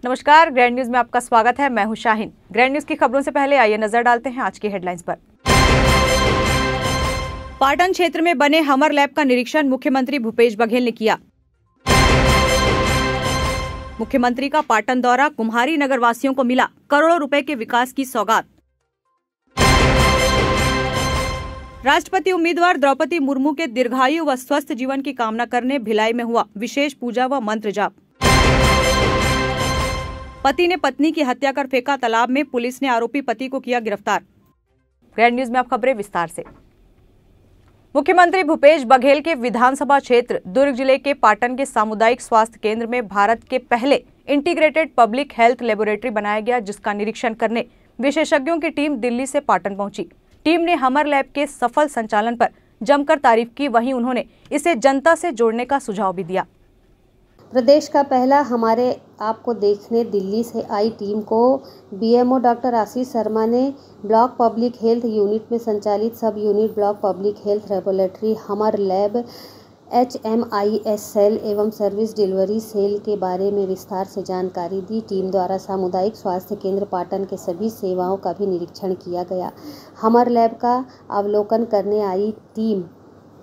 नमस्कार, grand news में आपका स्वागत है। मैं हूं शाहीन। ग्रैंड न्यूज की खबरों से पहले आइए नजर डालते हैं आज की हेडलाइंस पर। पाटन क्षेत्र में बने हमर लैब का निरीक्षण मुख्यमंत्री भूपेश बघेल ने किया। मुख्यमंत्री का पाटन दौरा, कुम्हारी नगर वासियों को मिला करोड़ों रुपए के विकास की सौगात। राष्ट्रपति उम्मीदवार द्रौपदी मुर्मू के दीर्घायु व स्वस्थ जीवन की कामना करने भिलाई में हुआ विशेष पूजा व मंत्र जाप। पति ने पत्नी की हत्या कर फेंका तालाब में, पुलिस ने आरोपी पति को किया गिरफ्तार। ग्रैंड न्यूज में अब खबरें विस्तार से। मुख्यमंत्री भूपेश बघेल के विधानसभा क्षेत्र दुर्ग जिले के पाटन के सामुदायिक स्वास्थ्य केंद्र में भारत के पहले इंटीग्रेटेड पब्लिक हेल्थ लेबोरेटरी बनाया गया, जिसका निरीक्षण करने विशेषज्ञों की टीम दिल्ली से पाटन पहुंची। टीम ने हमर लैब के सफल संचालन पर जमकर तारीफ की, वहीं उन्होंने इसे जनता से जोड़ने का सुझाव भी दिया। प्रदेश का पहला हमारे आपको देखने दिल्ली से आई टीम को बीएमओ डॉक्टर आशीष शर्मा ने ब्लॉक पब्लिक हेल्थ यूनिट में संचालित सब unit block public health laboratory हमर लैब HMIS सेल एवं सर्विस डिलीवरी सेल के बारे में विस्तार से जानकारी दी। टीम द्वारा सामुदायिक स्वास्थ्य केंद्र पाटन के सभी सेवाओं का भी निरीक्षण किया गया। हमर लैब का अवलोकन करने आई टीम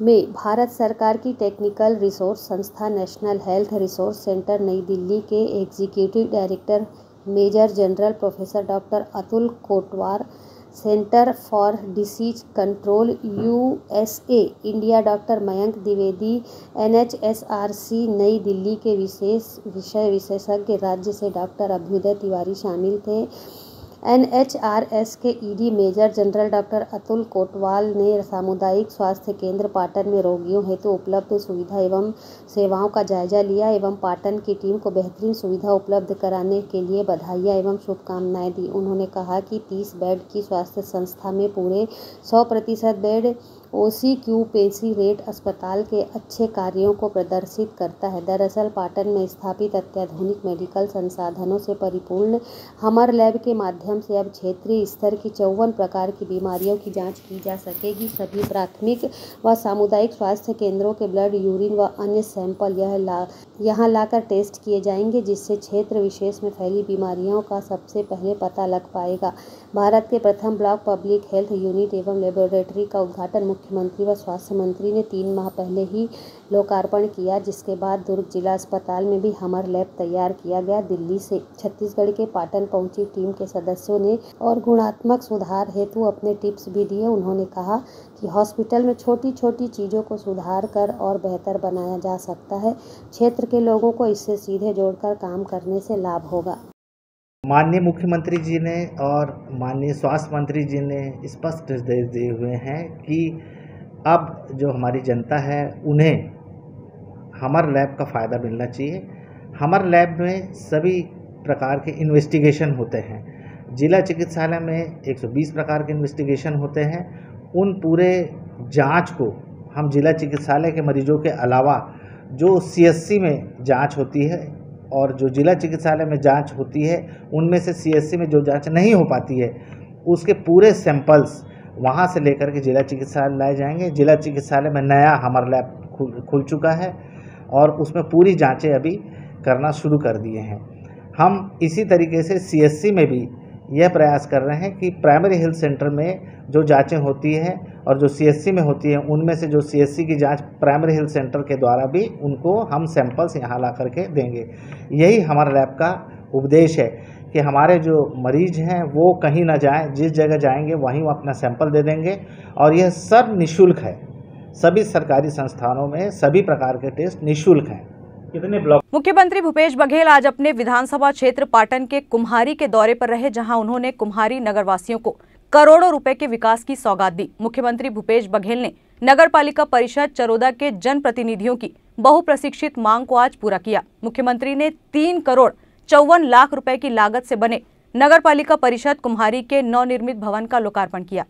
में भारत सरकार की टेक्निकल रिसोर्स संस्था national health resource centre New Delhi के executive director major general professor doctor Atul Kotwar, centre for disease control USA India doctor Mayank Dwivedi, NHSRC New Delhi के विषय विशेषज्ञ राज्य से डॉक्टर अभ्युदय तिवारी शामिल थे। NHRS के ED major general doctor Atul Kotwal ने सामुदायिक स्वास्थ्य केंद्र पाटन में रोगियों हेतु उपलब्ध सुविधा एवं सेवाओं का जायजा लिया एवं पाटन की टीम को बेहतरीन सुविधा उपलब्ध कराने के लिए बधाइयाँ एवं शुभकामनाएं दी। उन्होंने कहा कि 30 बेड की स्वास्थ्य संस्था में पूरे 100% बेड ऑक्यूपेंसी रेट अस्पताल के अच्छे कार्यों को प्रदर्शित करता है। दरअसल पाटन में स्थापित अत्याधुनिक मेडिकल संसाधनों से परिपूर्ण हमर लैब के माध्यम से अब क्षेत्रीय स्तर की 54 प्रकार की बीमारियों की जांच की जा सकेगी। सभी प्राथमिक व सामुदायिक स्वास्थ्य केंद्रों के ब्लड, यूरिन व अन्य सैंपल यहाँ लाकर टेस्ट किए जाएंगे, जिससे क्षेत्र विशेष में फैली बीमारियों का सबसे पहले पता लग पाएगा। भारत के प्रथम ब्लॉक पब्लिक हेल्थ यूनिट एवं लेबोरेटरी का उद्घाटन मुख्यमंत्री व स्वास्थ्य मंत्री ने 3 माह पहले ही लोकार्पण किया, जिसके बाद दुर्ग जिला अस्पताल में भी हमर लैब तैयार किया गया। दिल्ली से छत्तीसगढ़ के पाटन पहुंची टीम के सदस्यों ने और गुणात्मक सुधार हेतु अपने टिप्स भी दिए। उन्होंने कहा कि हॉस्पिटल में छोटी छोटी चीज़ों को सुधार कर और बेहतर बनाया जा सकता है। क्षेत्र के लोगों को इससे सीधे जोड़कर काम करने से लाभ होगा। माननीय मुख्यमंत्री जी ने और माननीय स्वास्थ्य मंत्री जी ने स्पष्ट निर्देश दिए हुए हैं कि अब जो हमारी जनता है उन्हें हमर लैब का फ़ायदा मिलना चाहिए। हमर लैब में सभी प्रकार के इन्वेस्टिगेशन होते हैं। जिला चिकित्सालय में 120 प्रकार के इन्वेस्टिगेशन होते हैं। उन पूरे जांच को हम जिला चिकित्सालय के मरीजों के अलावा जो CSC में जांच होती है और जो जिला चिकित्सालय में जांच होती है, उनमें से CSC में जो जांच नहीं हो पाती है उसके पूरे सैंपल्स वहां से लेकर के जिला चिकित्सालय लाए जाएंगे। जिला चिकित्सालय में नया हमर लैब खुल चुका है और उसमें पूरी जांचें अभी करना शुरू कर दिए हैं। हम इसी तरीके से CSC में भी यह प्रयास कर रहे हैं कि प्राइमरी हेल्थ सेंटर में जो जांचें होती हैं और जो CSC में होती हैं, उनमें से जो CSC की जांच प्राइमरी हेल्थ सेंटर के द्वारा भी उनको हम सैंपल्स यहाँ ला करके देंगे। यही हमारे लैब का उपदेश है कि हमारे जो मरीज हैं वो कहीं ना जाएं, जिस जगह जाएंगे वहीं वो अपना सैंपल दे देंगे और यह सब निःशुल्क है। सभी सरकारी संस्थानों में सभी प्रकार के टेस्ट निःशुल्क हैं। कितने ब्लॉक। मुख्यमंत्री भूपेश बघेल आज अपने विधानसभा क्षेत्र पाटन के कुम्हारी के दौरे पर रहे, जहां उन्होंने कुम्हारी नगरवासियों को करोड़ों रुपए के विकास की सौगात दी। मुख्यमंत्री भूपेश बघेल ने नगर पालिका परिषद चरोदा के जनप्रतिनिधियों की बहुप्रशिक्षित मांग को आज पूरा किया। मुख्यमंत्री ने 3 करोड़ 54 लाख रुपए की लागत से बने नगर पालिका परिषद कुम्हारी के नवनिर्मित भवन का लोकार्पण किया।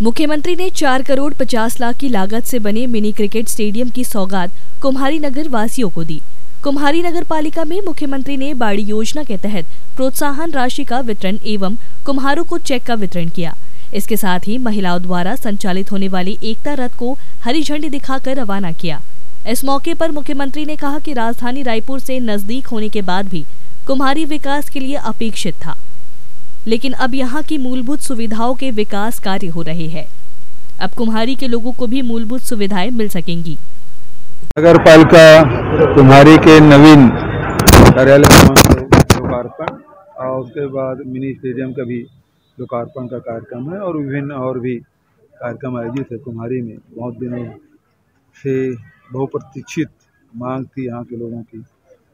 मुख्यमंत्री ने 4 करोड़ 50 लाख की लागत से बने मिनी क्रिकेट स्टेडियम की सौगात कुम्हारी नगर वासियों को दी। कुम्हारी नगर पालिका में मुख्यमंत्री ने बाड़ी योजना के तहत प्रोत्साहन राशि का वितरण एवं कुम्हारों को चेक का वितरण किया। इसके साथ ही महिलाओं द्वारा संचालित होने वाली एकता रथ को हरी झंडी दिखाकर रवाना किया। इस मौके पर मुख्यमंत्री ने कहा कि राजधानी रायपुर से नजदीक होने के बाद भी कुम्हारी विकास के लिए अपेक्षित था, लेकिन अब यहाँ की मूलभूत सुविधाओं के विकास कार्य हो रहे हैं। अब कुम्हारी के लोगों को भी मूलभूत सुविधाएं मिल सकेंगी। नगर पालिका कुम्हारी के नवीन कार्यालय लोकार्पण और उसके बाद मिनी स्टेडियम का भी लोकार्पण का कार्यक्रम है और विभिन्न और भी कार्यक्रम आयोजित है। कुम्हारी में बहुत दिनों से बहुप्रतीक्षित मांग थी यहाँ के लोगों की,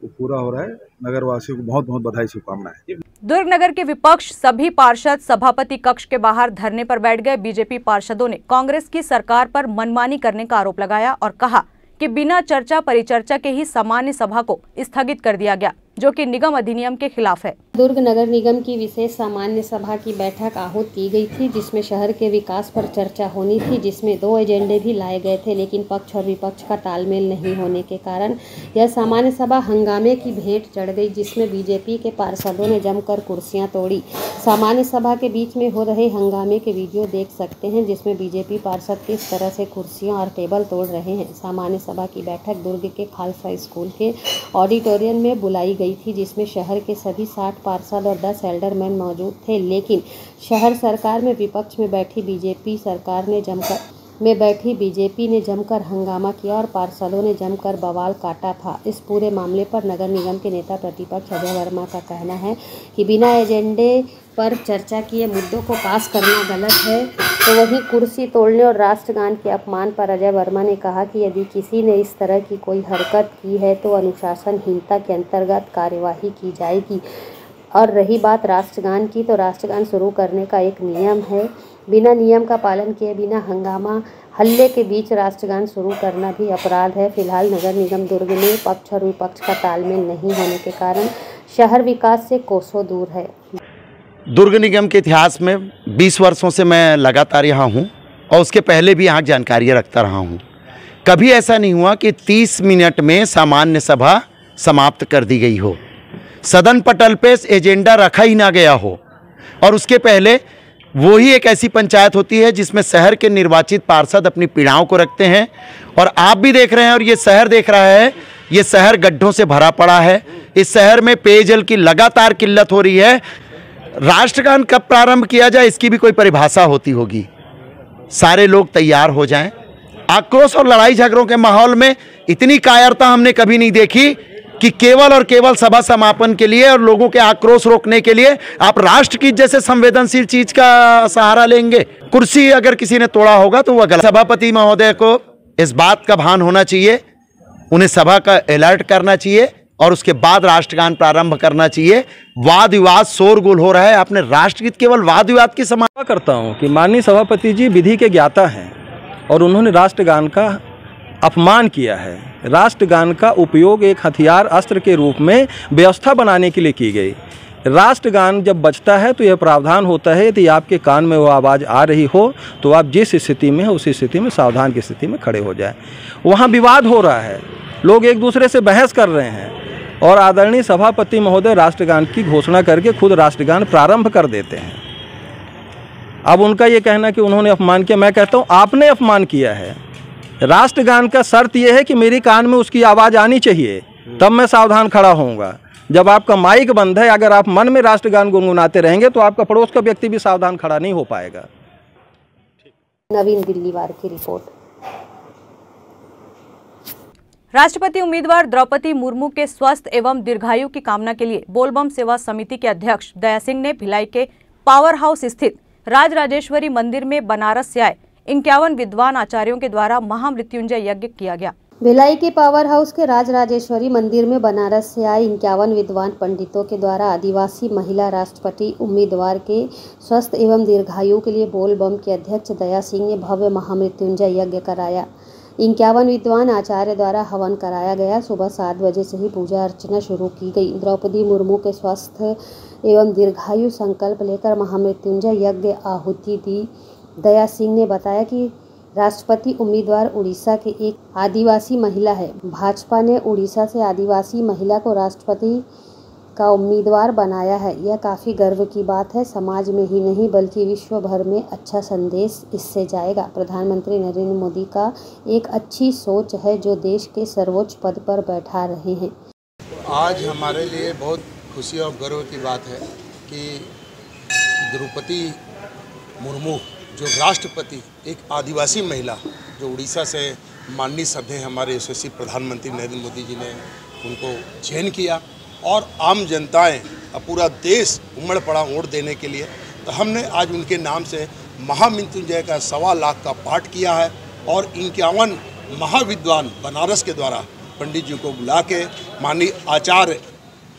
वो पूरा हो रहा है। नगर वासियों को बहुत बहुत बधाई शुभकामनाएं। दुर्ग नगर के विपक्ष सभी पार्षद सभापति कक्ष के बाहर धरने पर बैठ गए। बीजेपी पार्षदों ने कांग्रेस की सरकार पर मनमानी करने का आरोप लगाया और कहा कि बिना चर्चा परिचर्चा के ही सामान्य सभा को स्थगित कर दिया गया, जो कि निगम अधिनियम के खिलाफ है। दुर्ग नगर निगम की विशेष सामान्य सभा की बैठक आहूत की गई थी, जिसमें शहर के विकास पर चर्चा होनी थी, जिसमें 2 एजेंडे भी लाए गए थे, लेकिन पक्ष और विपक्ष का तालमेल नहीं होने के कारण यह सामान्य सभा हंगामे की भेंट चढ़ गई, जिसमें बीजेपी के पार्षदों ने जमकर कुर्सियां तोड़ी। सामान्य सभा के बीच में हो रहे हंगामे के वीडियो देख सकते हैं, जिसमें बीजेपी पार्षद किस तरह से कुर्सियां और टेबल तोड़ रहे हैं। सामान्य सभा की बैठक दुर्ग के खालसा स्कूल के ऑडिटोरियम में बुलाई गई थी, जिसमें शहर के सभी 60 पार्षद और 10 एल्डरमैन मौजूद थे, लेकिन शहर सरकार में विपक्ष में बैठी बीजेपी ने जमकर हंगामा किया और पार्षदों ने जमकर बवाल काटा था। इस पूरे मामले पर नगर निगम के नेता प्रतिपक्ष अजय वर्मा का कहना है कि बिना एजेंडे पर चर्चा किए मुद्दों को पास करना गलत है। तो वहीं कुर्सी तोड़ने और राष्ट्रगान के अपमान पर अजय वर्मा ने कहा कि यदि किसी ने इस तरह की कोई हरकत की है तो अनुशासनहीनता के अंतर्गत कार्यवाही की जाएगी। और रही बात राष्ट्रगान की, तो राष्ट्रगान शुरू करने का एक नियम है। बिना नियम का पालन किए बिना हंगामा हल्ले के बीच राष्ट्रगान शुरू करना भी अपराध है। फिलहाल नगर निगम दुर्ग में पक्ष और विपक्ष का तालमेल नहीं होने के कारण शहर विकास से कोसों दूर है। दुर्ग निगम के इतिहास में 20 वर्षों से मैं लगातार यहाँ हूँ और उसके पहले भी यहाँ जानकारियाँ रखता रहा हूँ। कभी ऐसा नहीं हुआ कि 30 मिनट में सामान्य सभा समाप्त कर दी गई हो, सदन पटल पे एजेंडा रखा ही ना गया हो। और उसके पहले वो ही एक ऐसी पंचायत होती है जिसमें शहर के निर्वाचित पार्षद अपनी पीड़ाओं को रखते हैं। और आप भी देख रहे हैं और ये शहर देख रहा है, ये शहर गड्ढों से भरा पड़ा है। इस शहर में पेयजल की लगातार किल्लत हो रही है। राष्ट्रगान कब प्रारंभ किया जाए इसकी भी कोई परिभाषा होती होगी। सारे लोग तैयार हो जाएं। आक्रोश और लड़ाई झगड़ों के माहौल में इतनी कायरता हमने कभी नहीं देखी कि केवल और केवल सभा समापन के लिए और लोगों के आक्रोश रोकने के लिए आप राष्ट्र की जैसे संवेदनशील चीज का सहारा लेंगे। कुर्सी अगर किसी ने तोड़ा होगा तो वह गलत। सभापति महोदय को इस बात का भान होना चाहिए, उन्हें सभा का अलर्ट करना चाहिए और उसके बाद राष्ट्रगान प्रारंभ करना चाहिए। वाद विवाद शोरगुल हो रहा है, आपने राष्ट्रगीत केवल वाद विवाद की समाप्ति करता हूं कि माननीय सभापति जी विधि के ज्ञाता हैं और उन्होंने राष्ट्रगान का अपमान किया है। राष्ट्रगान का उपयोग एक हथियार अस्त्र के रूप में व्यवस्था बनाने के लिए की गई। राष्ट्रगान जब बजता है तो यह प्रावधान होता है यदि आपके कान में वो आवाज़ आ रही हो तो आप जिस स्थिति में है उसी स्थिति में सावधान की स्थिति में खड़े हो जाएं। वहाँ विवाद हो रहा है, लोग एक दूसरे से बहस कर रहे हैं और आदरणीय सभापति महोदय राष्ट्रगान की घोषणा करके खुद राष्ट्रगान प्रारंभ कर देते हैं। अब उनका ये कहना कि उन्होंने अपमान किया, मैं कहता हूँ आपने अपमान किया है। राष्ट्रगान का शर्त यह है कि मेरी कान में उसकी आवाज़ आनी चाहिए, तब मैं सावधान खड़ा होऊंगा। जब आपका माइक बंद है, अगर आप मन में राष्ट्रगान गुनगुनाते रहेंगे तो आपका पड़ोस का व्यक्ति भी सावधान खड़ा नहीं हो पाएगा। नवीन दिल्लीवार की रिपोर्ट। राष्ट्रपति उम्मीदवार द्रौपदी मुर्मू के स्वस्थ एवं दीर्घायु की कामना के लिए बोलबम सेवा समिति के अध्यक्ष दया सिंह ने भिलाई के पावर हाउस स्थित राजराजेश्वरी मंदिर में बनारस से आए 51 विद्वान आचार्यों के द्वारा महामृत्युंजय यज्ञ किया गया। भिलाई के पावर हाउस के राजराजेश्वरी मंदिर में बनारस से आए 51 विद्वान पंडितों के द्वारा आदिवासी महिला राष्ट्रपति उम्मीदवार के स्वस्थ एवं दीर्घायु के लिए बोल बम के अध्यक्ष दया सिंह ने भव्य महामृत्युंजय यज्ञ कराया। 51 विद्वान आचार्य द्वारा हवन कराया गया। सुबह 7 बजे से ही पूजा अर्चना शुरू की गई। द्रौपदी मुर्मू के स्वस्थ एवं दीर्घायु संकल्प लेकर महामृत्युंजय यज्ञ आहुति दी। दया सिंह ने बताया कि राष्ट्रपति उम्मीदवार उड़ीसा के एक आदिवासी महिला है। भाजपा ने उड़ीसा से आदिवासी महिला को राष्ट्रपति का उम्मीदवार बनाया है। यह काफ़ी गर्व की बात है। समाज में ही नहीं बल्कि विश्व भर में अच्छा संदेश इससे जाएगा। प्रधानमंत्री नरेंद्र मोदी का एक अच्छी सोच है जो देश के सर्वोच्च पद पर बैठा रहे हैं। आज हमारे लिए बहुत खुशी और गर्व की बात है कि द्रौपदी मुर्मू जो राष्ट्रपति, एक आदिवासी महिला जो उड़ीसा से माननीय श्रद्धेय हमारे यशस्वी प्रधानमंत्री नरेंद्र मोदी जी ने उनको चयन किया और आम जनताएं पूरा देश उमड़ पड़ा वोट देने के लिए। तो हमने आज उनके नाम से महामृत्युंजय का 1.25 लाख का पाठ किया है और 51 महाविद्वान बनारस के द्वारा पंडित जी को बुला के माननीय आचार्य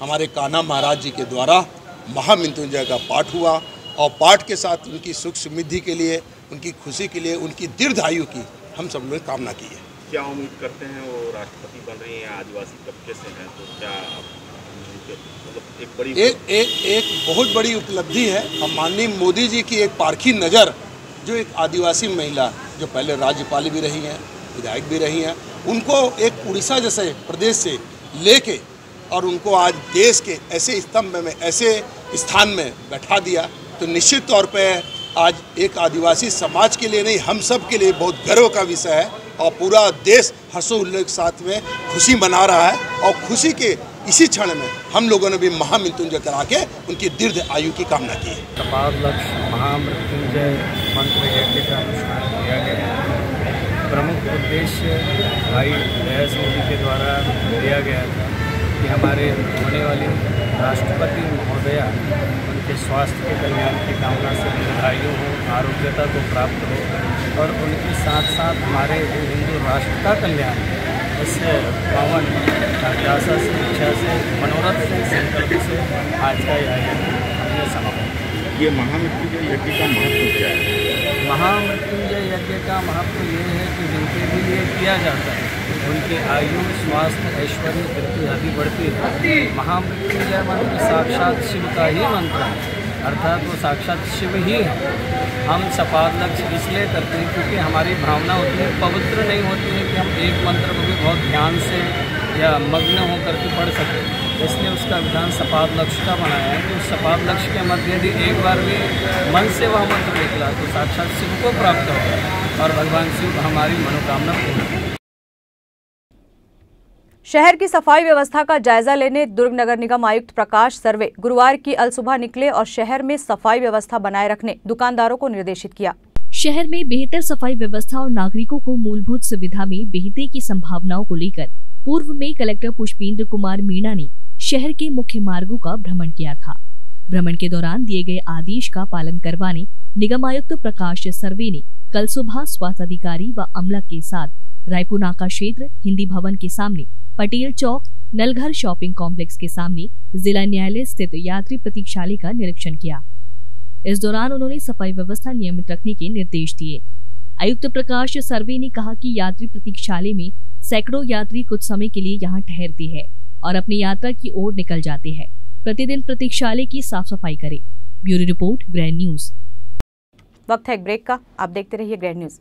हमारे कान्हा महाराज जी के द्वारा महामृत्युंजय का पाठ हुआ और पाठ के साथ उनकी सुख समृद्धि के लिए, उनकी खुशी के लिए, उनकी दीर्घायु की हम सब लोग कामना की है। क्या उम्मीद करते हैं वो राष्ट्रपति बन रही हैं, आदिवासी तबके से हैं, तो क्या मतलब एक बड़ी एक बहुत बड़ी उपलब्धि है। हम माननीय मोदी जी की एक पारखी नज़र, जो एक आदिवासी महिला जो पहले राज्यपाल भी रही हैं, विधायक भी रही हैं, उनको एक उड़ीसा जैसे प्रदेश से लेके और उनको आज देश के ऐसे स्तंभ में, ऐसे स्थान में बैठा दिया, तो निश्चित तौर पे आज एक आदिवासी समाज के लिए नहीं, हम सब के लिए बहुत गर्व का विषय है और पूरा देश हर्षोल्लास के साथ में खुशी मना रहा है। और खुशी के इसी क्षण में हम लोगों ने भी महामृत्युंजय करा के उनकी दीर्घ आयु की कामना की है। कपाल लक्ष्य महामृत्युंजय मंत्र यज्ञ का अनुष्ठान किया गया है। प्रमुख उद्देश्य भाई दयास मोदी के द्वारा दिया गया था कि हमारे होने वाली राष्ट्रपति महोदया उनके स्वास्थ्य के कल्याण की कामना से दीर्घायु हो, आरोग्यता को प्राप्त हो और उनके साथ साथ हमारे हिंदू राष्ट्र का कल्याण इस पावन अभिलाषा से, इच्छा से, मनोरथ से, संकल्प से आज का यह हमने समाप्त। ये महामृत्युंजय यज्ञ का महत्व क्या है? महामृत्युंजय यज्ञ का महत्व ये है कि जिनके भी लिए किया जाता है उनकी आयु, स्वास्थ्य, ऐश्वर्य, कीर्ति आदि बढ़ती है। महामृत्युंजय मंत्र साक्षात शिव का ही मंत्र है, अर्थात वो साक्षात शिव ही है। हम सपाद लक्ष्य इसलिए करते हैं क्योंकि हमारी भावना उतनी पवित्र नहीं होती है कि हम एक मंत्र को भी बहुत ध्यान से या मग्न होकर के पढ़ सकें। इसलिए उसका विधान सपाद लक्ष्य का बनाया है कि उस सपाद लक्ष्य के मध्य यदि एक बार भी मन से वह मंत्र निकला तो साक्षात शिव को प्राप्त होगा और भगवान शिव हमारी मनोकामना पूर्ण करें। शहर की सफाई व्यवस्था का जायजा लेने दुर्ग नगर निगम आयुक्त प्रकाश सर्वे गुरुवार की अलसुबह निकले और शहर में सफाई व्यवस्था बनाए रखने दुकानदारों को निर्देशित किया। शहर में बेहतर सफाई व्यवस्था और नागरिकों को मूलभूत सुविधा में बेहतरी की संभावनाओं को लेकर पूर्व में कलेक्टर पुष्पेंद्र कुमार मीणा ने शहर के मुख्य मार्गों का भ्रमण किया था। भ्रमण के दौरान दिए गए आदेश का पालन करवाने निगम आयुक्त प्रकाश सर्वे ने कल सुबह स्वास्थ्य अधिकारी व अमला के साथ रायपुर नाका क्षेत्र, हिंदी भवन के सामने, पटेल चौक, नलघर शॉपिंग कॉम्प्लेक्स के सामने जिला न्यायालय स्थित यात्री प्रतीक्षालय का निरीक्षण किया। इस दौरान उन्होंने सफाई व्यवस्था नियमित रखने के निर्देश दिए। आयुक्त प्रकाश सर्वे ने कहा कि यात्री प्रतीक्षालय में सैकड़ों यात्री कुछ समय के लिए यहां ठहरते हैं और अपनी यात्रा की ओर निकल जाते हैं। प्रतिदिन प्रतीक्षालय की साफ सफाई करें। Bureau report, grand news. वक्त है एक ब्रेक का, आप देखते रहिए ग्रैंड न्यूज।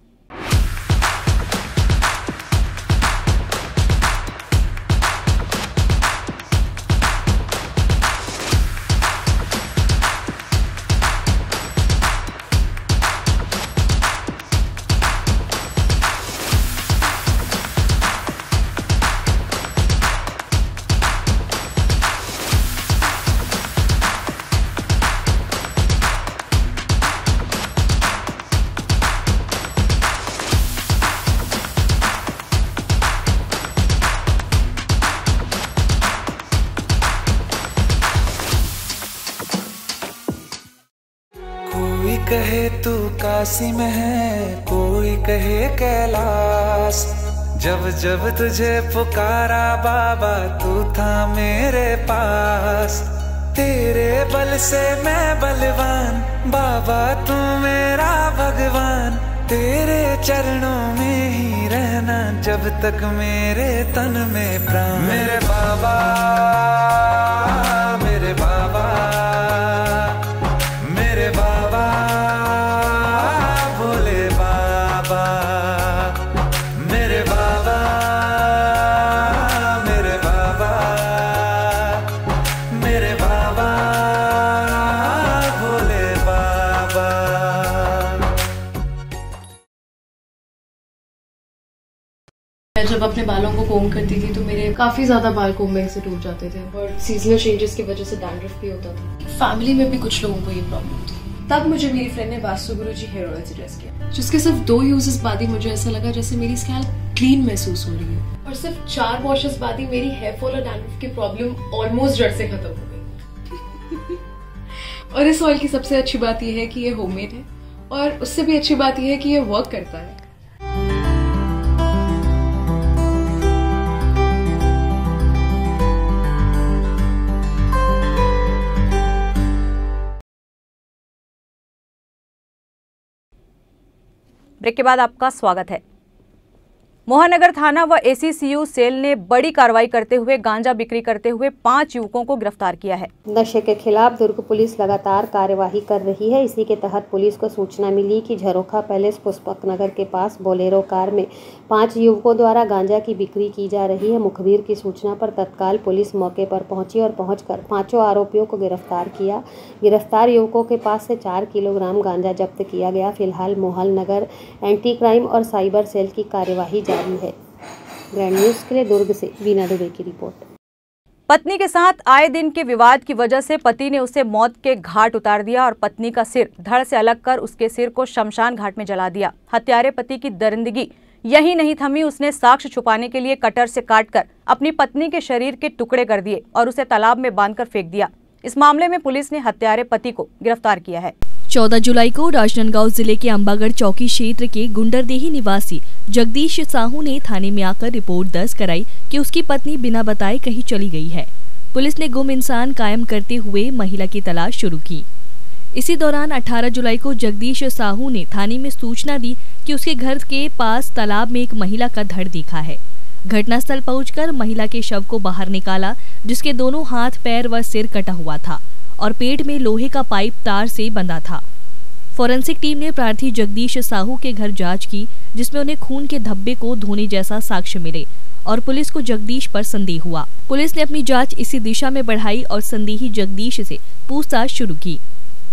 कहे तू काशी में है, कोई कहे कैलाश, जब जब तुझे पुकारा बाबा तू था मेरे पास। तेरे बल से मैं बलवान, बाबा तू मेरा भगवान। तेरे चरणों में ही रहना जब तक मेरे तन में प्राण। मेरे बाबा, मेरे बाबा, मेरे बाबा, भोले बाबा, मेरे बाबा, मेरे बाबा, मेरे बाबा, भोले बाबा। मैं जब अपने मैं बालों को कोम करती थी तो मेरे काफी ज्यादा बाल कोम्बिंग से टूट जाते थे और सीजनल चेंजेस की वजह से डैंड्रफ भी होता था। फैमिली में भी कुछ लोगों को ये प्रॉब्लम थी। तब मुझे मेरी फ्रेंड ने वास्तु गुरुजी हेयर ऑयल सजेस्ट किया, जिसके सिर्फ 2 यूजेस बाद ही मुझे ऐसा लगा जैसे मेरी स्कैल्प क्लीन महसूस हो रही है और सिर्फ 4 वॉशेस बाद ही मेरी हेयर फॉल और डैंड्रफ की प्रॉब्लम ऑलमोस्ट जड़ से खत्म हो गई। और इस ऑयल की सबसे अच्छी बात यह है कि ये होममेड है और उससे भी अच्छी बात यह है कि ये वर्क करता है। ब्रेक के बाद आपका स्वागत है। मोहननगर थाना व एसीसीयू सेल ने बड़ी कार्रवाई करते हुए गांजा बिक्री करते हुए 5 युवकों को गिरफ्तार किया है। नशे के खिलाफ दुर्ग पुलिस लगातार कार्यवाही कर रही है। इसी के तहत पुलिस को सूचना मिली कि झरोखा पैलेस पुष्पक नगर के पास बोलेरो कार में 5 युवकों द्वारा गांजा की बिक्री की जा रही है। मुखबिर की सूचना पर तत्काल पुलिस मौके पर पहुंची और पहुंचकर 5 आरोपियों को गिरफ्तार किया। गिरफ्तार युवकों के पास से 4 किलोग्राम गांजा जब्त किया गया। फिलहाल मोहननगर एंटी क्राइम और साइबर सेल की कार्यवाही जारी है। ग्रैंड न्यूज के लिए दुर्ग से वीना दुबे की रिपोर्ट। पत्नी के साथ आए दिन के विवाद की वजह से पति ने उसे मौत के घाट उतार दिया और पत्नी का सिर धड़ से अलग कर उसके सिर को शमशान घाट में जला दिया। हत्यारे पति की दरिंदगी यही नहीं थमी, उसने साक्ष्य छुपाने के लिए कटर से काटकर अपनी पत्नी के शरीर के टुकड़े कर दिए और उसे तालाब में बांधकर फेंक दिया। इस मामले में पुलिस ने हत्यारे पति को गिरफ्तार किया है। 14 जुलाई को राजनांदगांव जिले के अंबागढ़ चौकी क्षेत्र के गुंडरदेही निवासी जगदीश साहू ने थाने में आकर रिपोर्ट दर्ज कराई कि उसकी पत्नी बिना बताए कहीं चली गई है। पुलिस ने गुम इंसान कायम करते हुए महिला की तलाश शुरू की। इसी दौरान 18 जुलाई को जगदीश साहू ने थाने में सूचना दी कि उसके घर के पास तालाब में एक महिला का धड़ दिखा है। घटनास्थल पहुंचकर महिला के शव को बाहर निकाला, जिसके दोनों हाथ, पैर व सिर कटा हुआ था और पेट में लोहे का पाइप तार से बंधा था। फोरेंसिक टीम ने प्रार्थी जगदीश साहू के घर जांच की, जिसमें उन्हें खून के धब्बे को धोने जैसा साक्ष्य मिले और पुलिस को जगदीश पर संदेह हुआ। पुलिस ने अपनी जांच इसी दिशा में बढ़ाई और संदेही जगदीश से पूछताछ शुरू की।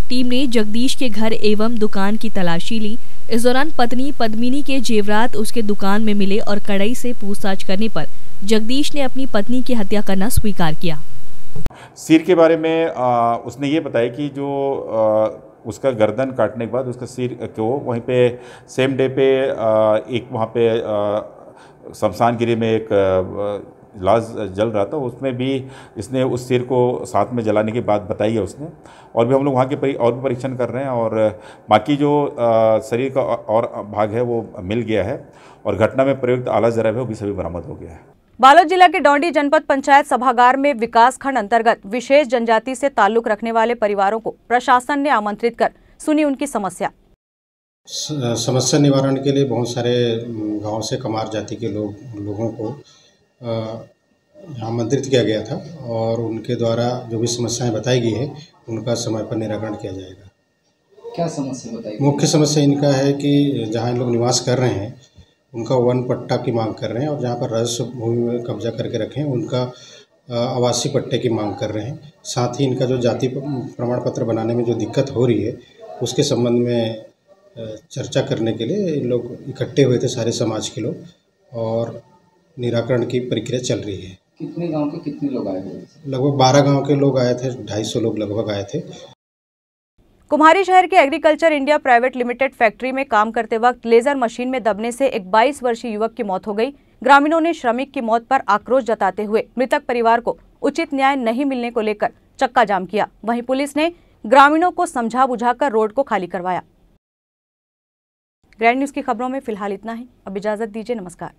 टीम ने जगदीश के घर एवं दुकान की तलाशी ली। इस दौरान पत्नी पद्मिनी के जेवरात उसके दुकान में मिले और कड़ाई से पूछताछ करने पर जगदीश ने अपनी पत्नी की हत्या करना स्वीकार किया। सिर के बारे में उसने ये बताया कि जो उसका गर्दन काटने के बाद उसका सिर को वहीं पे सेम डे पे एक वहाँ पे शमशान गिरी में एक लाश जल रहा था, उसमें भी इसने उस सिर को साथ में जलाने की बात बताई है उसने। और भी हम लोग वहाँ के और भी परीक्षण कर रहे हैं और बाकी जो शरीर का और भाग है वो मिल गया है और घटना में प्रयुक्त आला जराब है वो भी सभी बरामद हो गया है। बालोद जिला के डौंडी जनपद पंचायत सभागार में विकास खंड अंतर्गत विशेष जनजाति से ताल्लुक रखने वाले परिवारों को प्रशासन ने आमंत्रित कर सुनी उनकी समस्या निवारण के लिए बहुत सारे गांव से कमार जाति के लोगों को आमंत्रित किया गया था और उनके द्वारा जो भी समस्याएं बताई गई है उनका समय पर निराकरण किया जाएगा। क्या समस्या बताई? मुख्य समस्या इनका है कि जहां इन लोग निवास कर रहे हैं उनका वन पट्टा की मांग कर रहे हैं और जहां पर राजस्व भूमि में कब्जा करके रखे हैं उनका आवासीय पट्टे की मांग कर रहे हैं। साथ ही इनका जो जाति प्रमाण पत्र बनाने में जो दिक्कत हो रही है उसके संबंध में चर्चा करने के लिए इन लोग इकट्ठे हुए थे, सारे समाज के लोग, और निराकरण की प्रक्रिया चल रही है। कितने गांव के कितने लोग आए थे? लगभग 12 गांव के लोग आए थे, 250 लोग लगभग आए थे। कुम्हारी शहर के agriculture India private limited factory में काम करते वक्त लेजर मशीन में दबने से एक 22 वर्षीय युवक की मौत हो गई। ग्रामीणों ने श्रमिक की मौत पर आक्रोश जताते हुए मृतक परिवार को उचित न्याय नहीं मिलने को लेकर चक्का जाम किया। वहीं पुलिस ने ग्रामीणों को समझा बुझाकर रोड को खाली करवाया। ग्रैंड न्यूज की खबरों में फिलहाल इतना ही। अब इजाजत दीजिए, नमस्कार।